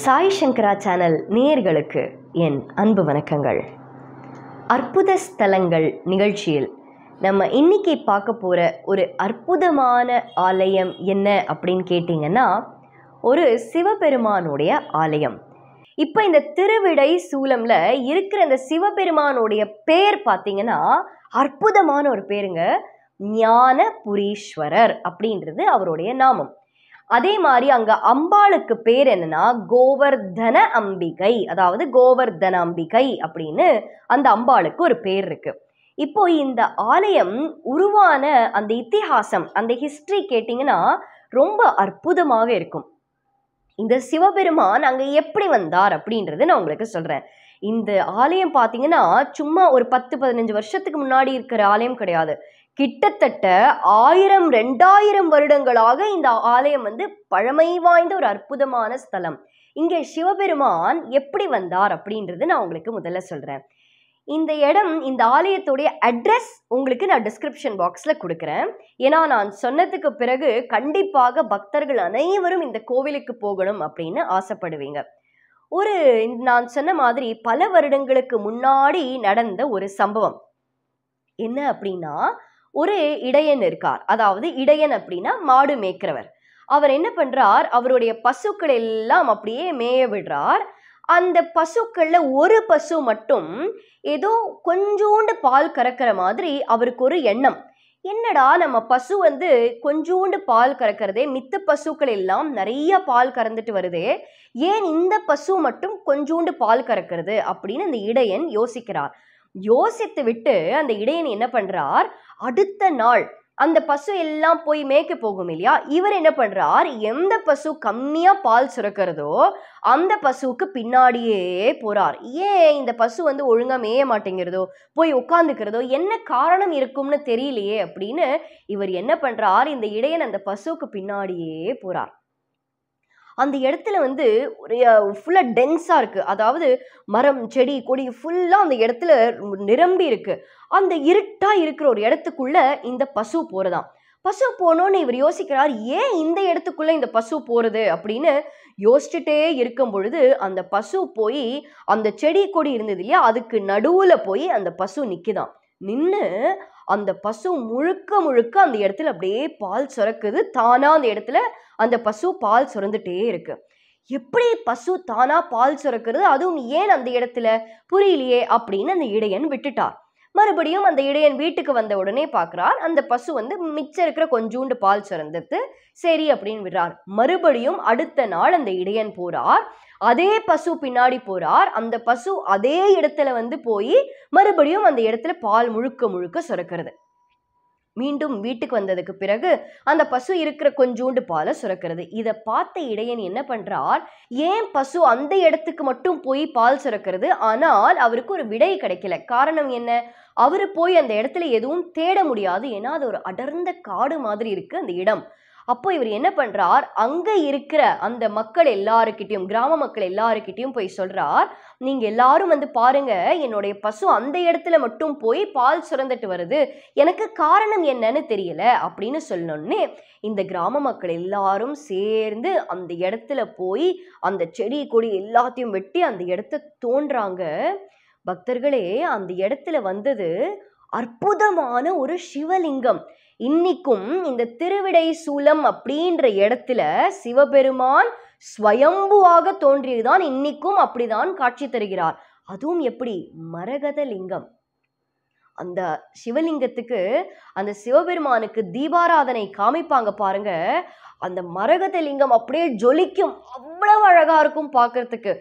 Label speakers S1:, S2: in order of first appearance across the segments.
S1: சாய் சங்கரா channel நேயர்களுக்கு என் அன்பு வணக்கங்கள். அற்புத ஸ்தலங்கள் நிகழ்ச்சியில் நம்ம இன்னைக்கு பார்க்க போகிற ஒரு அற்புதமான ஆலயம் என்ன அப்படின்னு கேட்டிங்கன்னா, ஒரு சிவபெருமானுடைய ஆலயம். இப்போ இந்த திருவிடை சூலமில் இருக்கிற இந்த சிவபெருமானுடைய பேர் பார்த்தீங்கன்னா அற்புதமான ஒரு பேருங்க. ஞானபுரீஸ்வரர் அப்படின்றது அவருடைய நாமம். அதே மாதிரி அங்க அம்பாளுக்கு பேர் என்னன்னா கோவர்தன அம்பிகை, அதாவது கோவர்தன அம்பிகை அப்படின்னு அந்த அம்பாளுக்கு ஒரு பேர் இருக்கு. இப்போ இந்த ஆலயம் உருவான அந்த இத்திஹாசம், அந்த ஹிஸ்டரி கேட்டிங்கன்னா ரொம்ப அற்புதமாக இருக்கும். இந்த சிவபெருமான் அங்க எப்படி வந்தார் அப்படின்றது நான் உங்களுக்கு சொல்றேன். இந்த ஆலயம் பார்த்தீங்கன்னா சும்மா ஒரு 10-15 வருஷத்துக்கு முன்னாடி இருக்கிற ஆலயம் கிடையாது. கிட்டத்தட்ட 1000-2000 வருடங்களாக இந்த ஆலயம் பழமை வாய்ந்த ஒரு அற்புதமான ஸ்தலம். இங்கே சிவபெருமான் எப்படி வந்தார் அப்படின்றது நான் உங்களுக்கு முதல்ல சொல்றேன். இந்த இடம், இந்த ஆலயத்துடைய அட்ரஸ் உங்களுக்கு நான் டிஸ்கிரிப்ஷன் பாக்ஸில் கொடுக்குறேன். ஏன்னா நான் சொன்னதுக்கு பிறகு கண்டிப்பாக பக்தர்கள் அனைவரும் இந்த கோவிலுக்கு போகணும் அப்படின்னு ஆசைப்படுவீங்க. நான் சொன்ன மாதிரி பல வருடங்களுக்கு முன்னாடி நடந்த ஒரு சம்பவம் என்ன அப்படின்னா, ஒரு இடையன் இருக்கார். அதாவது இடையன் அப்படின்னா மாடு மேய்க்கிறவர். அவர் என்ன பண்றார், அவருடைய பசுக்கள் எல்லாம் அப்படியே மேய விடுறார். அந்த பசுக்கள்ல ஒரு பசு மட்டும் ஏதோ கொஞ்சோண்டு பால் கறக்கிற மாதிரி அவருக்கு ஒரு எண்ணம். என்னடா நம்ம பசு கொஞ்சோண்டு பால் கறக்கிறதே, மித்த பசுக்கள் எல்லாம் நிறைய பால் கறந்துட்டு வருதே, ஏன் இந்த பசு மட்டும் கொஞ்சோண்டு பால் கறக்கிறது அப்படின்னு அந்த இடையன் யோசிக்கிறார். யோசித்து விட்டு அந்த இடையன் என்ன பண்றார், அடுத்த நாள் அந்த பசு எல்லாம் போய் மேய்க்க போகும் இல்லையா, இவர் என்ன பண்றார், எந்த பசு கம்மியா பால் சுரக்கிறதோ அந்த பசுவுக்கு பின்னாடியே போறார். ஏன் இந்த பசு ஒழுங்கா மேய மாட்டேங்கிறதோ, போய் உட்காந்துக்கிறதோ, என்ன காரணம் இருக்கும்னு தெரியலையே அப்படின்னு இவர் என்ன பண்றார், இந்த இடையன் அந்த பசுவுக்கு பின்னாடியே போறார். அந்த இடத்துல ஒரு ஃபுல்லா டென்ஸா இருக்கு. அதாவது மரம் செடி கொடி ஃபுல்லா அந்த இடத்துல நிரம்பி இருக்கு. அந்த இருட்டா இருக்கிற ஒரு இடத்துக்குள்ள இந்த பசு போறதாம். பசு போனோன்னு இவர் யோசிக்கிறார், ஏன் இந்த இடத்துக்குள்ள இந்த பசு போறது அப்படின்னு யோசிச்சுட்டே இருக்கும் பொழுது அந்த பசு போய் அந்த செடி கொடி இருந்தது இல்லையா, அதுக்கு நடுவுல போய் அந்த பசு நிக்குதாம். நின்று அந்த பசு முழுக்க அந்த இடத்துல அப்படியே பால் சுரக்குது. தானா அந்த இடத்துல அந்த பசு பால் சுரந்துட்டே இருக்கு. எப்படி பசு தானா பால் சுரக்கிறது, அதுவும் ஏன் அந்த இடத்துல, புரியலையே அப்படின்னு அந்த இடையன் விட்டுட்டார். மறுபடியும் அந்த இடையன் வீட்டுக்கு வந்த உடனே பார்க்கிறார், அந்த பசு மிச்சம் இருக்கிற கொஞ்சோண்டு பால் சுரந்துட்டு சரி அப்படின்னு விடுறார். மறுபடியும் அடுத்த நாள் அந்த இடையன் போறார், அதே பசு பின்னாடி போறார். அந்த பசு அதே இடத்துல போய் மறுபடியும் அந்த இடத்துல பால் முழுக்க சுரக்கிறது. மீண்டும் வீட்டுக்கு வந்ததுக்கு பிறகு அந்த பசு இருக்கிற கொஞ்சோண்டு பாலை சுரக்கிறது. இதை பார்த்த இடையன் என்ன பண்றார், ஏன் பசு அந்த இடத்துக்கு மட்டும் போய் பால் சுரக்கிறது, ஆனால் அவருக்கு ஒரு விடை கிடைக்கல. காரணம் என்ன, அவரு போய் அந்த இடத்துல எதுவும் தேட முடியாது. ஏன்னா அது ஒரு அடர்ந்த காடு மாதிரி இருக்கு அந்த இடம். அப்போ இவர் என்ன பண்றார், அங்க இருக்கிற அந்த மக்கள் எல்லாருக்கிட்டையும், கிராம மக்கள் எல்லாருக்கிட்டையும் போய் சொல்றார், நீங்க எல்லாரும் பாருங்க, என்னுடைய பசு அந்த இடத்துல மட்டும் போய் பால் சுரந்துட்டு வருது, எனக்கு காரணம் என்னன்னு தெரியல அப்படின்னு சொன்னோன்னே இந்த கிராம மக்கள் எல்லாரும் சேர்ந்து அந்த இடத்துல போய் அந்த செடி கொடி எல்லாத்தையும் வெட்டி அந்த இடத்த தோன்றாங்க. பக்தர்களே, அந்த இடத்துல வந்தது அற்புதமான ஒரு சிவலிங்கம். இன்னைக்கும் இந்த திருவிடை சூலம் அப்படின்ற இடத்துல சிவபெருமான் ஸ்வயம்புவாக தோன்றியதுதான், இன்னைக்கும் அப்படிதான் காட்சி தருகிறார். அதுவும் எப்படி, மரகத லிங்கம். அந்த சிவலிங்கத்துக்கு, அந்த சிவபெருமானுக்கு தீபாராதனை காமிப்பாங்க பாருங்க, அந்த மரகத லிங்கம் அப்படியே ஜொலிக்கும். அவ்வளவு அழகா இருக்கும் பார்க்கறதுக்கு.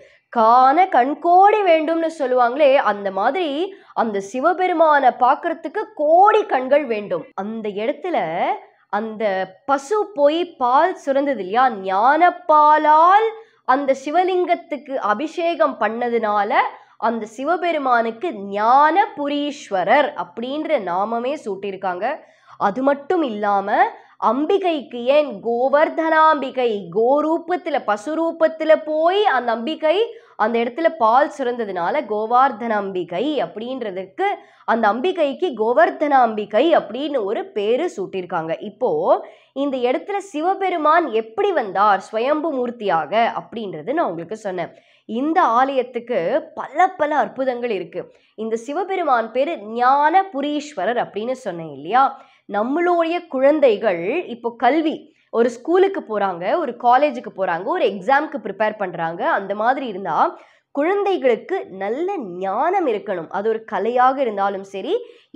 S1: கண்கோடி வேண்டும்னு சொல்லுவாங்களே, அந்த மாதிரி அந்த சிவபெருமானை பார்க்கறதுக்கு கோடி கண்கள் வேண்டும். அந்த இடத்துல அந்த பசு போய் பால் சுரந்தது இல்லையா, ஞானப்பாலால் அந்த சிவலிங்கத்துக்கு அபிஷேகம் பண்ணதுனால அந்த சிவபெருமானுக்கு ஞானபுரீஸ்வரர் அப்படின்ற நாமமே சூட்டியிருக்காங்க. அது மட்டும் இல்லாம அம்பிகைக்கு ஏன் கோவர்தனாம்பிகை, கோரூபத்துல பசு ரூபத்துல போய் அந்த அம்பிகை அந்த இடத்துல பால் சுரந்ததுனால கோவர்தன அம்பிகை அப்படின்றதுக்கு அந்த அம்பிகைக்கு கோவர்தன அம்பிகை அப்படின்னு ஒரு பேரு சூட்டியிருக்காங்க. இப்போ இந்த இடத்துல சிவபெருமான் எப்படி வந்தார் ஸ்வயம்பு மூர்த்தியாக அப்படின்றது நான் உங்களுக்கு சொன்னேன். இந்த ஆலயத்துக்கு பல பல அற்புதங்கள் இருக்கு. இந்த சிவபெருமான் பேரு ஞானபுரீஸ்வரர் அப்படின்னு சொன்னேன் இல்லையா? நம்மளுடைய குழந்தைகள் இப்போ கல்வி ஒரு ஸ்கூலுக்கு போறாங்க, ஒரு காலேஜுக்கு போறாங்க, ஒரு எக்ஸாம்க்கு ப்ரிப்பேர் பண்றாங்க. அந்த மாதிரி இருந்தா குழந்தைகளுக்கு நல்ல ஞானம் இருக்கணும். அது ஒரு கலையாக இருந்தாலும் சரி,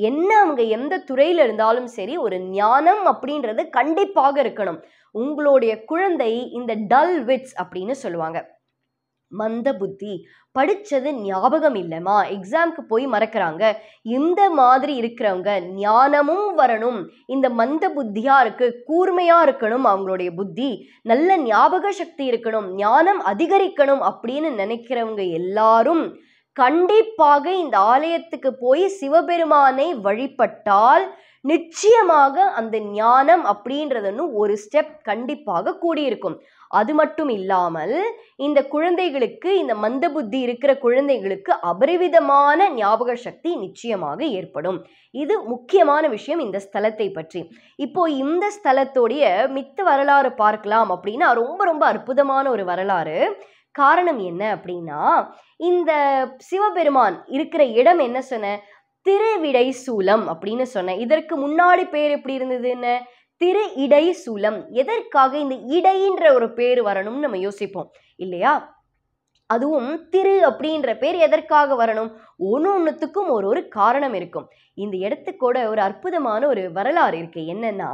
S1: என்ன அவங்க எந்த துறையில இருந்தாலும் சரி, ஒரு ஞானம் அப்படின்றது கண்டிப்பாக இருக்கணும். உங்களுடைய குழந்தை இந்த டல் விட்ஸ் அப்படின்னு சொல்லுவாங்க, மந்த புத்தி, படிச்சது ஞாபகம் இல்லைமா, எக்ஸாம்க்கு போய் மறக்கிறாங்க, இந்த மாதிரி இருக்கிறவங்க ஞானமும் வரணும், இந்த மந்த புத்தியா இருக்கு, கூர்மையா இருக்கணும், அவங்களுடைய புத்தி நல்ல ஞாபக சக்தி இருக்கணும், ஞானம் அதிகரிக்கணும் அப்படின்னு நினைக்கிறவங்க எல்லாரும் கண்டிப்பாக இந்த ஆலயத்துக்கு போய் சிவபெருமானை வழிபட்டால் நிச்சயமாக அந்த ஞானம் அப்படின்றதுன்னு ஒரு ஸ்டெப் கண்டிப்பாக கூடியிருக்கும். அது மட்டும் இல்லாமல் இந்த குழந்தைகளுக்கு, இந்த மந்த புத்தி இருக்கிற குழந்தைகளுக்கு அபரிவிதமான ஞாபக சக்தி நிச்சயமாக ஏற்படும். இது முக்கியமான விஷயம் இந்த ஸ்தலத்தை பற்றி. இப்போ இந்த ஸ்தலத்தோடைய மித்த வரலாறு பார்க்கலாம் அப்படின்னா ரொம்ப ரொம்ப அற்புதமான ஒரு வரலாறு. காரணம் என்ன அப்படின்னா, இந்த சிவபெருமான் இருக்கிற இடம் என்ன சொன்ன, திருவிடைசூலம் அப்படின்னு சொன்னேன். இதற்கு முன்னாடி பேர் எப்படி இருந்ததுன்னு, திரு இடைசூலம். எதற்காக இந்த இடைன்ற ஒரு பேர் வரணும்னு நம்ம யோசிப்போம் இல்லையா? அதுவும் திரு அப்படின்ற பேர் எதற்காக வரணும்? ஒன்னொன்னுத்துக்கும் ஒரு ஒரு காரணம் இருக்கும். இந்த இடத்துக்கூட ஒரு அற்புதமான ஒரு வரலாறு இருக்கு. என்னன்னா,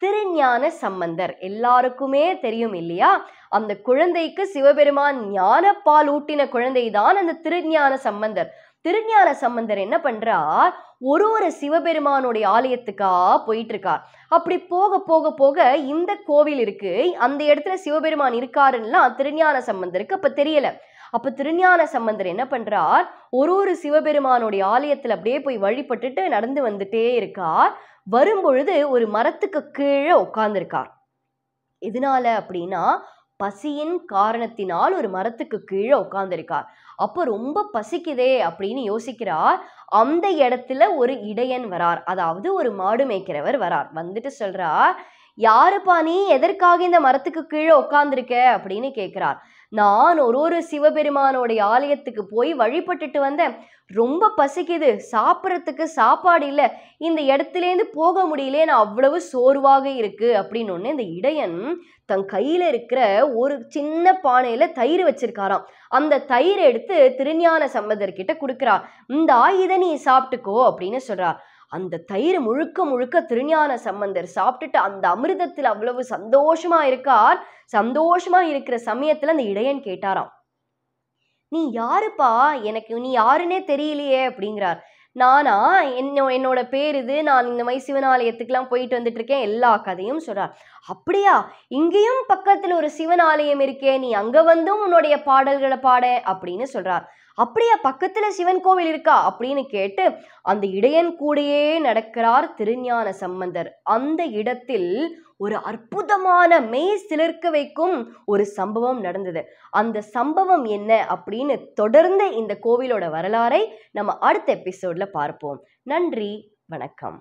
S1: திருஞான சம்பந்தர் எல்லாருக்குமே தெரியும் இல்லையா? அந்த குழந்தைக்கு சிவபெருமான் ஞானப்பால் ஊட்டின குழந்தைதான் அந்த திருஞான சம்பந்தர். திருஞான சம்பந்தர் என்ன பண்றார், ஒரு ஒரு சிவபெருமானுடைய ஆலயத்துக்கா போயிட்டு இருக்கார். அப்படி போக போக போக இந்த கோவில் இருக்கு, அந்த இடத்துல சிவபெருமான் இருக்காருன்னா திருஞான சம்பந்தருக்கு அப்ப தெரியல. அப்ப திருஞான சம்பந்தர் என்ன பண்றார், ஒரு ஒரு சிவபெருமானுடைய ஆலயத்துல அப்படியே போய் வழிபட்டுட்டு நடந்து வந்துட்டே இருக்கார். வரும்பொழுது ஒரு மரத்துக்கு கீழே உட்கார்ந்துருக்கார். எதனால அப்படின்னா, பசியின் காரணத்தினால் ஒரு மரத்துக்கு கீழே உட்கார்ந்துருக்கார். அப்போ ரொம்ப பசிக்குதே அப்படின்னு யோசிக்கிறார். அந்த இடத்துல ஒரு இடையன் வரார், அதாவது ஒரு மாடு மேய்க்கிறவர் வரார். வந்துட்டு சொல்றார், யாருப்பா நீ, எதற்காக இந்த மரத்துக்கு கீழே உட்கார்ந்துருக்க அப்படின்னு கேட்கிறார். நான் ஒரு ஒரு சிவபெருமானோடைய ஆலயத்துக்கு போய் வழிபட்டுட்டு வந்தேன், ரொம்ப பசிக்குது, சாப்பிட்றதுக்கு சாப்பாடு இல்லை, இந்த இடத்துலேருந்து போக முடியல, நான் அவ்வளவு சோர்வாக இருக்கு அப்படின்னு ஒன்று இந்த இடையன் தன் கையில இருக்கிற ஒரு சின்ன பானையில தயிர் வச்சிருக்காராம். அந்த தயிர் எடுத்து திருஞான சம்பந்தர் கிட்ட கொடுக்கிறார். இந்த இதை நீ சாப்பிட்டுக்கோ அப்படின்னு சொல்றார். அந்த தயிர் முழுக்க முழுக்க திருஞான சம்பந்தர் சாப்பிட்டுட்டு அந்த அமிர்தத்தில் அவ்வளவு சந்தோஷமா இருக்கார். சந்தோஷமா இருக்கிற சமயத்துல அந்த இடையன் கேட்டாராம், நீ யாருப்பா, எனக்கு நீ யாருன்னே தெரியலையே அப்படிங்கிறார். நானா, என்னோட பேர் இது, நான் இந்த மாதிரி சிவனாலயத்துக்குலாம் போயிட்டு வந்துட்டு இருக்கேன், எல்லா கதையும் சொல்றார். அப்படியா, இங்கேயும் பக்கத்துல ஒரு சிவனாலயம் இருக்கே, நீ அங்க வந்தும் உன்னுடைய பாடல்களை பாட அப்படின்னு சொல்றார். அப்படியா, பக்கத்துல சிவன் கோவில் இருக்கா அப்படின்னு கேட்டு அந்த இடையன் கூடயே நடக்கிறார் திருஞான சம்பந்தர். அந்த இடத்தில் ஒரு அற்புதமான மெய் சிலிர்க்க வைக்கும் ஒரு சம்பவம் நடந்தது. அந்த சம்பவம் என்ன அப்படின்னு தொடர்ந்து இந்த கோவிலோட வரலாறை நம்ம அடுத்த எபிசோட்ல பார்ப்போம். நன்றி, வணக்கம்.